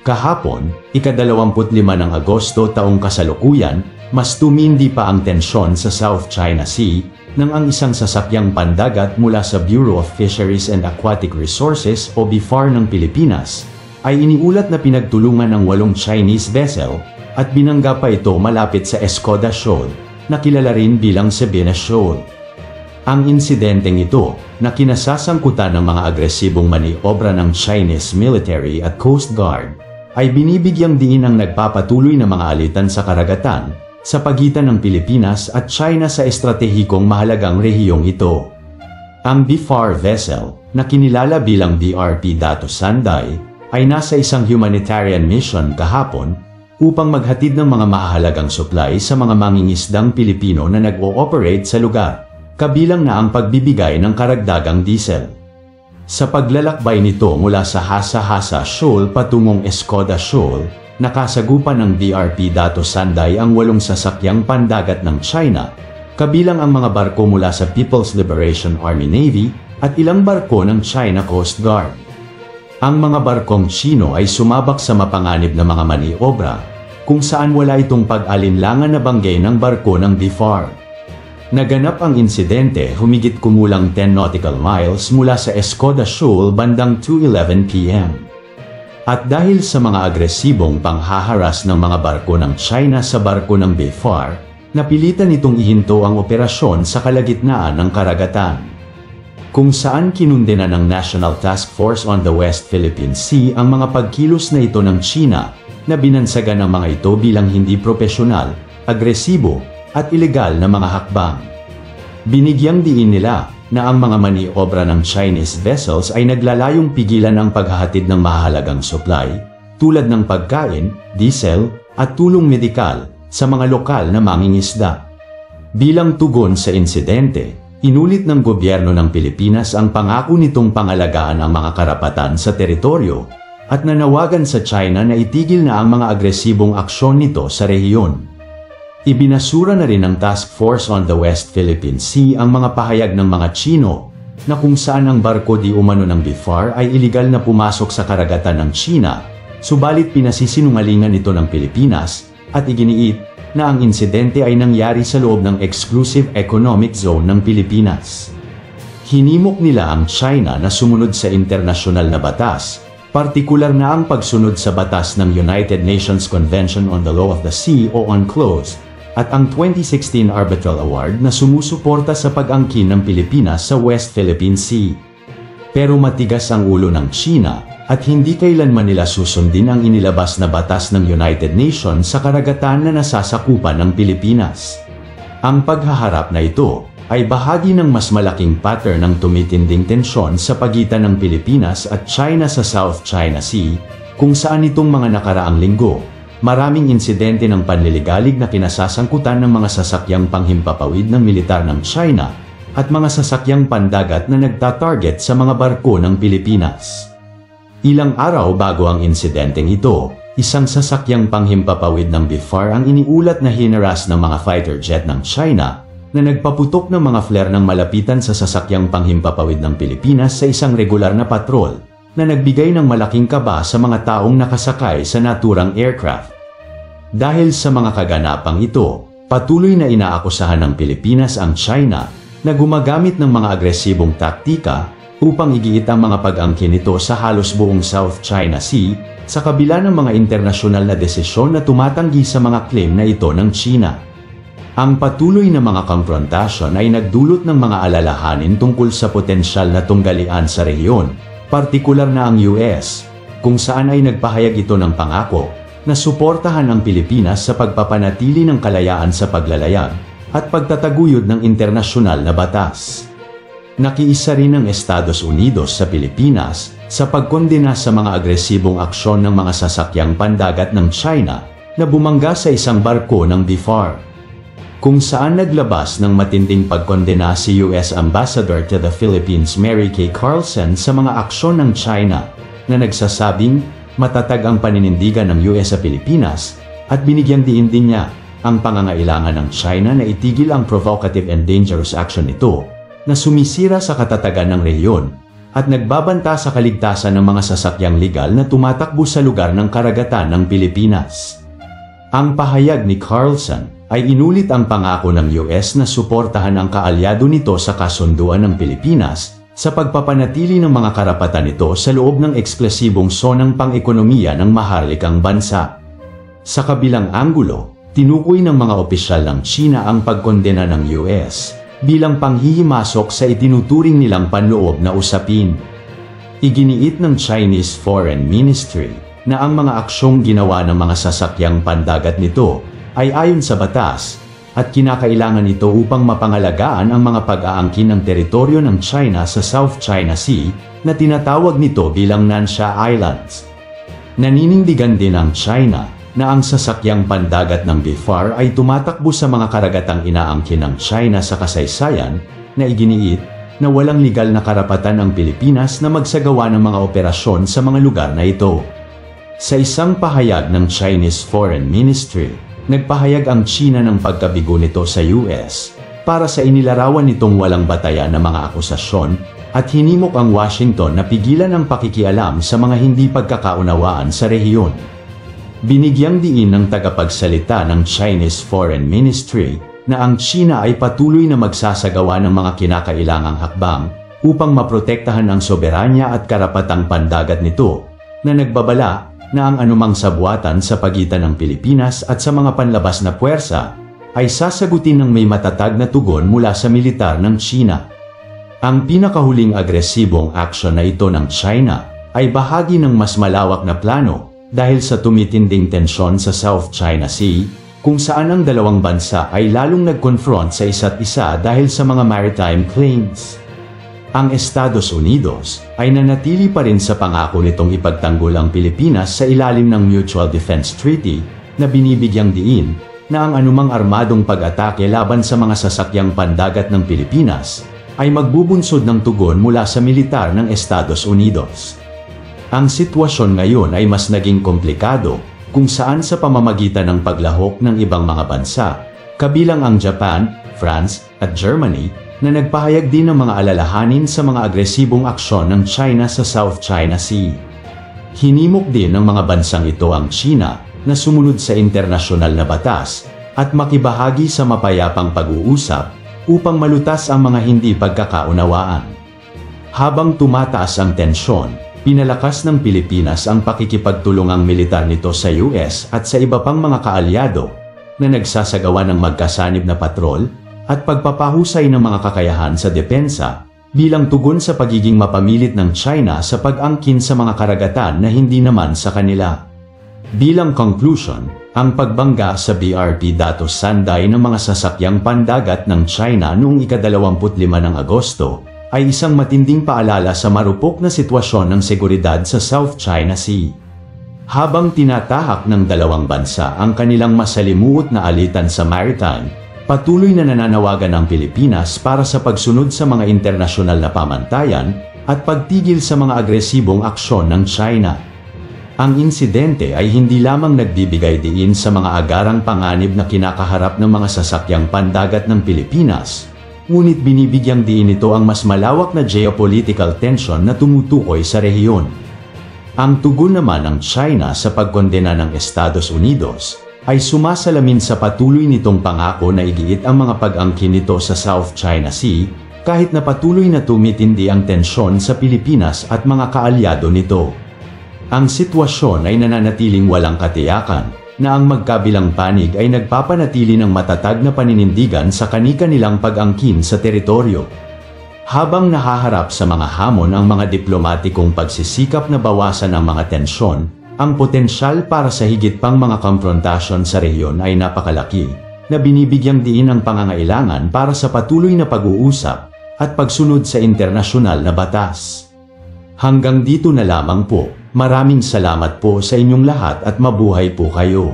Kahapon, ika-25 ng Agosto taong kasalukuyan, mas tumindi pa ang tensyon sa South China Sea nang ang isang sasakyang pandagat mula sa Bureau of Fisheries and Aquatic Resources o BFAR ng Pilipinas ay iniulat na pinagtulungan ng 8 Chinese vessel at binangga pa ito malapit sa Escoda Shoal, na kilala rin bilang Sabina Shoal. Ang insidenteng ito, na kinasasangkutan ng mga agresibong maniobra ng Chinese military at Coast Guard, ay binibigyang diin ang nagpapatuloy na mga alitan sa karagatan sa pagitan ng Pilipinas at China sa estratehikong mahalagang rehiyong ito. Ang BFAR vessel, na kinilala bilang BRP Dato Sanday, ay nasa isang humanitarian mission kahapon upang maghatid ng mga mahalagang supply sa mga mangingisdang Pilipino na nag-ooperate sa lugar, kabilang na ang pagbibigay ng karagdagang diesel. Sa paglalakbay nito mula sa Hasa-Hasa Shoal patungong Escoda Shoal, nakasagupan ng BRP Dato Sanday ang 8 sasakyang pandagat ng China, kabilang ang mga barko mula sa People's Liberation Army Navy at ilang barko ng China Coast Guard. Ang mga barkong Chino ay sumabak sa mapanganib na mga maniobra, kung saan wala itong pag-alinlangan na banggay ng barko ng BFAR. Naganap ang insidente humigit kumulang 10 nautical miles mula sa Escoda Shoal bandang 2:11 p.m. At dahil sa mga agresibong panghaharas ng mga barko ng China sa barko ng BFAR, napilitan itong ihinto ang operasyon sa kalagitnaan ng karagatan, kung saan kinundena ng National Task Force on the West Philippine Sea ang mga pagkilos na ito ng China na binansagan ng mga ito bilang hindi propesyonal, agresibo, at ilegal na mga hakbang. Binigyang diin nila na ang mga maniobra ng Chinese vessels ay naglalayong pigilan ang paghahatid ng mahalagang supply, tulad ng pagkain, diesel, at tulong medikal sa mga lokal na mangingisda. Bilang tugon sa insidente, inulit ng gobyerno ng Pilipinas ang pangako nitong pangalagaan ang mga karapatan sa teritoryo at nanawagan sa China na itigil na ang mga agresibong aksyon nito sa rehiyon. Ibinasura na rin ng Task Force on the West Philippine Sea ang mga pahayag ng mga Chino na kung saan ang barko di umano ng BFAR ay iligal na pumasok sa karagatan ng China, subalit pinasisinungalingan ito ng Pilipinas at iginiit na ang insidente ay nangyari sa loob ng Exclusive Economic Zone ng Pilipinas. Hinimok nila ang China na sumunod sa internasyonal na batas, partikular na ang pagsunod sa batas ng United Nations Convention on the Law of the Sea o UNCLOS, at ang 2016 Arbitral Award na sumusuporta sa pag-angkin ng Pilipinas sa West Philippine Sea. Pero matigas ang ulo ng China at hindi kailanman nila susundin ang inilabas na batas ng United Nations sa karagatan na nasasakupan ng Pilipinas. Ang paghaharap na ito ay bahagi ng mas malaking pattern ng tumitinding tensyon sa pagitan ng Pilipinas at China sa South China Sea, kung saan itong mga nakaraang linggo, maraming insidente ng panliligalig na kinasasangkutan ng mga sasakyang panghimpapawid ng militar ng China at mga sasakyang pandagat na nagtatarget sa mga barko ng Pilipinas. Ilang araw bago ang insidenteng ito, isang sasakyang panghimpapawid ng BFAR ang iniulat na hinaras ng mga fighter jet ng China na nagpaputok ng mga flare ng malapitan sa sasakyang panghimpapawid ng Pilipinas sa isang regular na patrol na nagbigay ng malaking kaba sa mga taong nakasakay sa naturang aircraft. Dahil sa mga kaganapang ito, patuloy na inaakusahan ng Pilipinas ang China na gumagamit ng mga agresibong taktika upang igiit ang mga pag-angkin nito sa halos buong South China Sea sa kabila ng mga internasyonal na desisyon na tumatanggi sa mga claim na ito ng China. Ang patuloy na mga konfrontasyon ay nagdulot ng mga alalahanin tungkol sa potensyal na tunggalian sa rehiyon, partikular na ang US, kung saan ay nagpahayag ito ng pangako na suportahan ang Pilipinas sa pagpapanatili ng kalayaan sa paglalayag at pagtataguyod ng internasyonal na batas. Nakiisa rin ang Estados Unidos sa Pilipinas sa pagkondena sa mga agresibong aksyon ng mga sasakyang pandagat ng China na bumangga sa isang barko ng BFAR, kung saan naglabas ng matinding pagkondena si US Ambassador to the Philippines Mary Kay Carlson sa mga aksyon ng China na nagsasabing matatag ang paninindigan ng US sa Pilipinas at binigyang diin din niya ang pangangailangan ng China na itigil ang provocative and dangerous action nito na sumisira sa katatagan ng rehiyon at nagbabanta sa kaligtasan ng mga sasakyang legal na tumatakbo sa lugar ng karagatan ng Pilipinas. Ang pahayag ni Carlson ay inulit ang pangako ng US na suportahan ang kaalyado nito sa kasunduan ng Pilipinas sa pagpapanatili ng mga karapatan nito sa loob ng eksklusibong sonang pang-ekonomiya ng maharlikang bansa. Sa kabilang anggulo, tinukoy ng mga opisyal ng China ang pagkondena ng US bilang panghihimasok sa itinuturing nilang panloob na usapin. Iginiit ng Chinese Foreign Ministry na ang mga aksyong ginawa ng mga sasakyang pandagat nito ay ayon sa batas at kinakailangan ito upang mapangalagaan ang mga pag-aangkin ng teritoryo ng China sa South China Sea na tinatawag nito bilang Nansha Islands. Naninindigan din ang China na ang sasakyang pandagat ng BFAR ay tumatakbo sa mga karagatang inaangkin ng China sa kasaysayan na iginiit na walang legal na karapatan ang Pilipinas na magsagawa ng mga operasyon sa mga lugar na ito. Sa isang pahayag ng Chinese Foreign Ministry, nagpahayag ang China ng pagkabigo nito sa US para sa inilarawan nitong walang batayan na mga akusasyon at hinimok ang Washington na pigilan ang pakikialam sa mga hindi pagkakaunawaan sa rehiyon. Binigyang diin ng tagapagsalita ng Chinese Foreign Ministry na ang China ay patuloy na magsasagawa ng mga kinakailangang hakbang upang maprotektahan ang soberanya at karapatang pandagat nito, na nagbabala na ang anumang sabuatan sa pagitan ng Pilipinas at sa mga panlabas na puwersa ay sasagutin ng may matatag na tugon mula sa militar ng China. Ang pinakahuling agresibong aksyon na ito ng China ay bahagi ng mas malawak na plano dahil sa tumitinding tensyon sa South China Sea, kung saan ang dalawang bansa ay lalong nag-confront sa isa't isa dahil sa mga maritime claims. Ang Estados Unidos ay nanatili pa rin sa pangako nitong ipagtanggol ang Pilipinas sa ilalim ng Mutual Defense Treaty na binibigyang diin na ang anumang armadong pag-atake laban sa mga sasakyang pandagat ng Pilipinas ay magbubunsod ng tugon mula sa militar ng Estados Unidos. Ang sitwasyon ngayon ay mas naging komplikado kung saan sa pamamagitan ng paglahok ng ibang mga bansa, kabilang ang Japan, France at Germany, na nagpahayag din ng mga alalahanin sa mga agresibong aksyon ng China sa South China Sea. Hinimok din ng mga bansang ito ang China na sumunod sa internasyonal na batas at makibahagi sa mapayapang pag-uusap upang malutas ang mga hindi pagkakaunawaan. Habang tumataas ang tensyon, pinalakas ng Pilipinas ang pakikipagtulungang militar nito sa US at sa iba pang mga kaalyado na nagsasagawa ng magkasanib na patrol at pagpapahusay ng mga kakayahan sa depensa bilang tugon sa pagiging mapamilit ng China sa pag-angkin sa mga karagatan na hindi naman sa kanila. Bilang conclusion, ang pagbangga sa BRP Datos Sanday ng mga sasakyang pandagat ng China noong ika-25 ng Agosto ay isang matinding paalala sa marupok na sitwasyon ng seguridad sa South China Sea. Habang tinatahak ng dalawang bansa ang kanilang masalimuot na alitan sa maritime, patuloy na nananawagan ang Pilipinas para sa pagsunod sa mga internasyonal na pamantayan at pagtigil sa mga agresibong aksyon ng China. Ang insidente ay hindi lamang nagbibigay diin sa mga agarang panganib na kinakaharap ng mga sasakyang pandagat ng Pilipinas, ngunit binibigyang diin ito ang mas malawak na geopolitical tension na tumutukoy sa rehiyon. Ang tugon naman ng China sa pagkondena ng Estados Unidos ay sumasalamin sa patuloy nitong pangako na igiit ang mga pag-angkin nito sa South China Sea kahit na patuloy na tumitindi ang tensyon sa Pilipinas at mga kaalyado nito. Ang sitwasyon ay nananatiling walang katiyakan na ang magkabilang panig ay nagpapanatili ng matatag na paninindigan sa kani-kanilang pag-angkin sa teritoryo. Habang nahaharap sa mga hamon ang mga diplomatikong pagsisikap na bawasan ang mga tensyon, ang potensyal para sa higit pang mga konfrontasyon sa rehiyon ay napakalaki, na binibigyang diin ang pangangailangan para sa patuloy na pag-uusap at pagsunod sa internasyonal na batas. Hanggang dito na lamang po. Maraming salamat po sa inyong lahat at mabuhay po kayo.